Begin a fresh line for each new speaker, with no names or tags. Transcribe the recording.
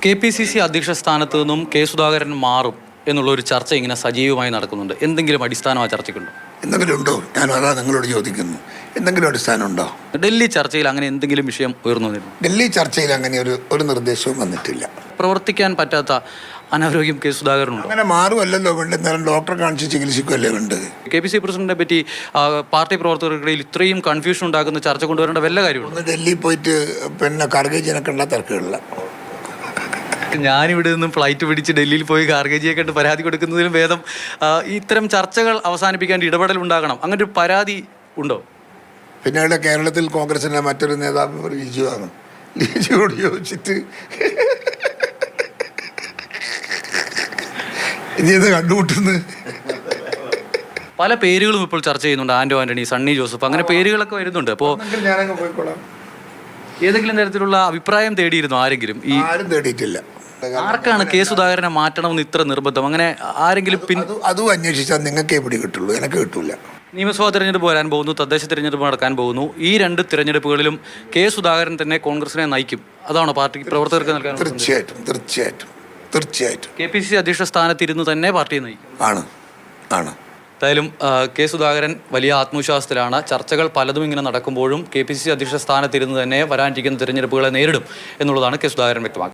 KPCC അധ്യക്ഷ സ്ഥാനത്ത് നിന്നും കെ സുധാകരൻ മാറും എന്നുള്ള ഒരു ചർച്ച ഇങ്ങനെ സജീവമായി നടക്കുന്നുണ്ട്. എന്തെങ്കിലും അടിസ്ഥാനം ആ ചർച്ചയ്ക്കുണ്ടോ?
എന്തെങ്കിലും ഉണ്ടോ? ഞാൻ അതാ നിങ്ങളോട് ചോദിക്കുന്നു. എന്തെങ്കിലും അടിസ്ഥാനം ഉണ്ടോ?
ഡൽഹി ചർച്ചയിൽ അങ്ങനെ എന്തെങ്കിലും വിഷയം ഉയർന്നു വന്നിരുന്നു?
ഡൽഹി ചർച്ചയിൽ അങ്ങനെ ഒരു നിർദ്ദേശവും വന്നിട്ടില്ല.
പ്രവർത്തിക്കാൻ പറ്റാത്ത അനാരോഗ്യം കെ സുധാകരനുണ്ടോ?
അങ്ങനെ മാറുമല്ലോ വേണ്ടത്. നേരം ഡോക്ടറെ കാണിച്ച് ചികിത്സിക്കുമല്ലേ വേണ്ടത്.
KPCC പ്രസിഡന്റിനെ പറ്റി പാർട്ടി പ്രവർത്തകർക്കിടയിൽ ഇത്രയും കൺഫ്യൂഷൻ ഉണ്ടാക്കുന്ന ചർച്ച കൊണ്ടുവരേണ്ട വല്ല കാര്യമുണ്ട്?
ഒന്ന് ഡൽഹിയിൽ പോയിട്ട് ഖാർഗേജിനൊക്കെ ഉള്ള തിരക്കുകളില്ല.
ഞാനിവിടെ നിന്നും ഫ്ലൈറ്റ് പിടിച്ച് ഡൽഹിയിൽ പോയി ഖാർഗേജിയെ കണ്ട് പരാതി കൊടുക്കുന്നതിലും ഭേദം ഇത്തരം ചർച്ചകൾ അവസാനിപ്പിക്കാൻ ഇടപെടൽ ഉണ്ടാകണം. അങ്ങനെ ഒരു പരാതി ഉണ്ടോ?
പിന്നീട് കേരളത്തിൽ കോൺഗ്രസിൻ്റെ മറ്റൊരു നേതാവ് ലിജുവാണ്. ലിജുവോട് ചോദിച്ചിട്ട് ഇനി ഇത് കണ്ടുമുട്ടുന്നു.
പല പേരുകളും ഇപ്പോൾ ചർച്ച ചെയ്യുന്നുണ്ട്. ആന്റണി, സണ്ണി ജോസഫ്, അങ്ങനെ പേരുകളൊക്കെ വരുന്നുണ്ട്. അപ്പോൾ
ഞാനങ്ങ് പോയിക്കോളാം.
ഏതെങ്കിലും തരത്തിലുള്ള അഭിപ്രായം തേടിയിരുന്നു ആരെങ്കിലും?
ആരും തേടിയിട്ടില്ല.
ആർക്കാണ് കെ സുധാകരനെ മാറ്റണമെന്ന് ഇത്ര നിർബന്ധം? അങ്ങനെ ആരെങ്കിലും
അതും അന്വേഷിച്ചാൽ നിങ്ങൾക്ക് എവിടെ കിട്ടുള്ളൂ, എനിക്ക് കിട്ടൂല.
നിയമസഭാ തെരഞ്ഞെടുപ്പ് വരാൻ പോകുന്നു, തദ്ദേശ തെരഞ്ഞെടുപ്പ് നടക്കാൻ പോകുന്നു. ഈ രണ്ട് തിരഞ്ഞെടുപ്പുകളിലും കെ സുധാകരൻ തന്നെ കോൺഗ്രസിനെ നയിക്കും. അതാണോ പാർട്ടി പ്രവർത്തകർക്ക് നൽകാൻ?
തീർച്ചയായിട്ടും.
KPCC അധ്യക്ഷ സ്ഥാനത്തിരുന്ന് തന്നെ പാർട്ടിയെ നയിക്കും.
ആണ്.
എന്തായാലും കെ സുധാകരൻ വലിയ ആത്മവിശ്വാസത്തിലാണ്. ചർച്ചകൾ പലതും ഇങ്ങനെ നടക്കുമ്പോഴും KPCC അധ്യക്ഷ സ്ഥാനത്തിരുന്ന് തന്നെ വരാനിരിക്കുന്ന തിരഞ്ഞെടുപ്പുകളെ നേരിടും എന്നുള്ളതാണ് കെ സുധാകരൻ വ്യക്തമാക്കുന്നത്.